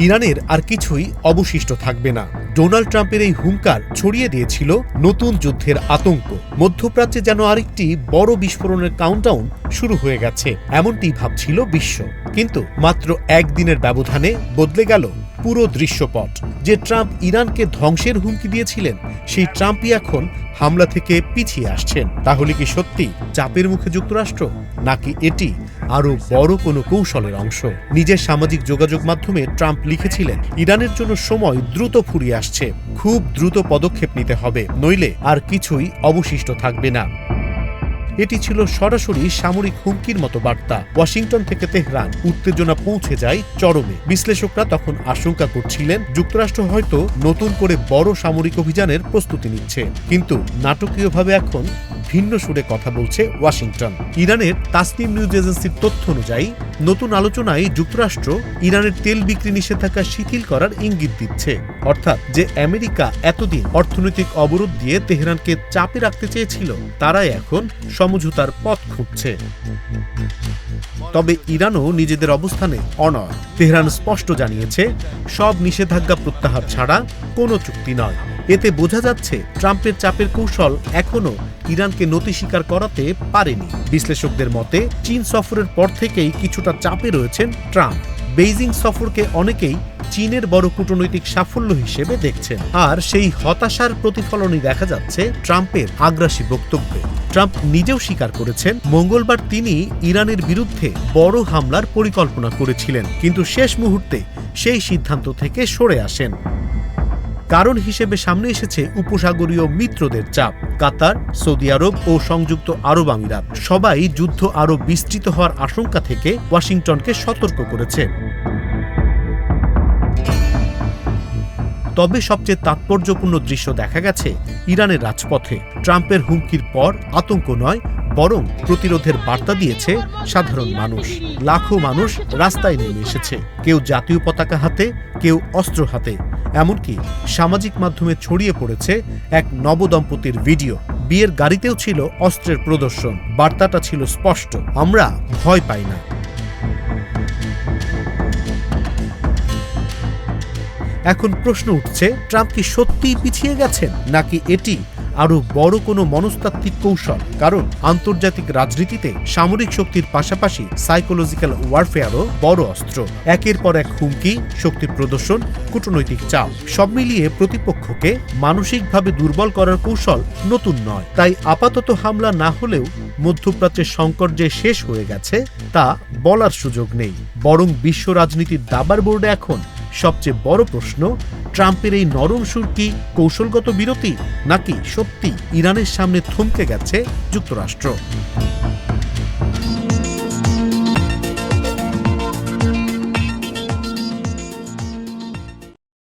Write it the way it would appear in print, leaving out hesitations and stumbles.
ইরানের আর কিছুই অবশিষ্ট থাকবে না। ডোনাল্ড ট্রাম্পের এই হুঙ্কার ছড়িয়ে দিয়েছিল নতুন যুদ্ধের আতঙ্ক। মধ্যপ্রাচ্যে যেন আরেকটি বড় বিস্ফোরণের কাউন্টডাউন শুরু হয়ে গেছে, এমনটি ভাবছিল বিশ্ব। কিন্তু মাত্র একদিনের ব্যবধানে বদলে গেল পুরো দৃশ্যপট। যে ট্রাম্প ইরানকে ধ্বংসের হুমকি দিয়েছিলেন, সেই ট্রাম্পই এখন হামলা থেকে পিছিয়ে আসছেন। তাহলে কি সত্যি চাপের মুখে যুক্তরাষ্ট্র, নাকি এটি আরও বড় কোনো কৌশলের অংশ? নিজের সামাজিক যোগাযোগ মাধ্যমে ট্রাম্প লিখেছিলেন, ইরানের জন্য সময় দ্রুত ফুরিয়ে আসছে, খুব দ্রুত পদক্ষেপ নিতে হবে, নইলে আর কিছুই অবশিষ্ট থাকবে না। এটি ছিল সরাসরি সামরিক হুমকির মতো বার্তা। ওয়াশিংটন থেকে তেহরান উত্তেজনা পৌঁছে যায় চরমে। বিশ্লেষকরা তখন আশঙ্কা করছিলেন, যুক্তরাষ্ট্র হয়তো নতুন করে বড় সামরিক অভিযানের প্রস্তুতি নিচ্ছে। কিন্তু নাটকীয়ভাবে এখন ভিন্ন সুরে কথা বলছে ওয়াশিংটন। ইরানের তাসনিম নিউজ এজেন্সির তথ্য অনুযায়ী নতুন আলোচনায় যুক্তরাষ্ট্র ইরানের তেল বিক্রি নিষেধাজ্ঞা শিথিল করার ইঙ্গিত দিচ্ছে। অর্থাৎ যে আমেরিকা এতদিন অর্থনৈতিক অবরোধ দিয়ে তেহরানকে চাপে রাখতে চেয়েছিল, তারাই এখন সমঝোতার পথ খুঁজছে। তবে ইরানও নিজেদের অবস্থানে অনড়। তেহরান স্পষ্ট জানিয়েছে, সব নিষেধাজ্ঞা প্রত্যাহার ছাড়া কোনো চুক্তি নয়। এতে বোঝা যাচ্ছে ট্রাম্পের চাপের কৌশল এখনও ইরানকে নতি স্বীকার করাতে পারেনি। বিশ্লেষকদের মতে চীন সফরের পর থেকেই কিছুটা চাপে রয়েছেন ট্রাম্প। বেইজিং সফরকে অনেকেই চীনের বড় কূটনৈতিক সাফল্য হিসেবে দেখছেন, আর সেই হতাশার প্রতিফলনই দেখা যাচ্ছে ট্রাম্পের আগ্রাসী বক্তব্যে। ট্রাম্প নিজেও স্বীকার করেছেন, মঙ্গলবার তিনি ইরানের বিরুদ্ধে বড় হামলার পরিকল্পনা করেছিলেন, কিন্তু শেষ মুহূর্তে সেই সিদ্ধান্ত থেকে সরে আসেন। কারণ হিসেবে সামনে এসেছে উপসাগরীয় মিত্রদের চাপ। কাতার, সৌদি আরব ও সংযুক্ত আরব আমিরাত সবাই যুদ্ধ আরও বিস্তৃত হওয়ার আশঙ্কা থেকে ওয়াশিংটনকে সতর্ক করেছে। তবে সবচেয়ে তাৎপর্যপূর্ণ দৃশ্য দেখা গেছে ইরানের রাজপথে। ট্রাম্পের হুমকির পর আতঙ্ক নয়, বরং প্রতিরোধের বার্তা দিয়েছে সাধারণ মানুষ। লাখো মানুষ রাস্তায় নেমে এসেছে, কেউ জাতীয় পতাকা হাতে, কেউ অস্ত্র হাতে। এমনকি সামাজিক মাধ্যমে ছড়িয়ে পড়েছে এক নবদম্পতির ভিডিও। বিয়ের গাড়িতেও ছিল অস্ত্রের প্রদর্শন। বার্তাটা ছিল স্পষ্ট, আমরা ভয় পাই না। এখন প্রশ্ন উঠছে, ট্রাম্প কি সত্যিই পিছিয়ে গেছেন, নাকি এটি আরো বড় কোনো মনস্তাত্ত্বিক কৌশল? কারণ আন্তর্জাতিক রাজনীতিতে সামরিক শক্তির পাশাপাশি সাইকোলজিক্যাল ওয়ারফেয়ারও বড় অস্ত্র। একের পর এক হুমকি, শক্তি প্রদর্শন, কূটনৈতিক চাপ, সব মিলিয়ে প্রতিপক্ষকে মানসিকভাবে দুর্বল করার কৌশল নতুন নয়। তাই আপাতত হামলা না হলেও মধ্যপ্রাচ্যের সংকট যে শেষ হয়ে গেছে তা বলার সুযোগ নেই। বরং বিশ্ব রাজনীতির দাবার বোর্ডে এখন সবচেয়ে বড় প্রশ্ন, ট্রাম্পের এই নরম সুর কি কৌশলগত বিরতি, নাকি সত্যি ইরানের সামনে থমকে গেছে যুক্তরাষ্ট্র?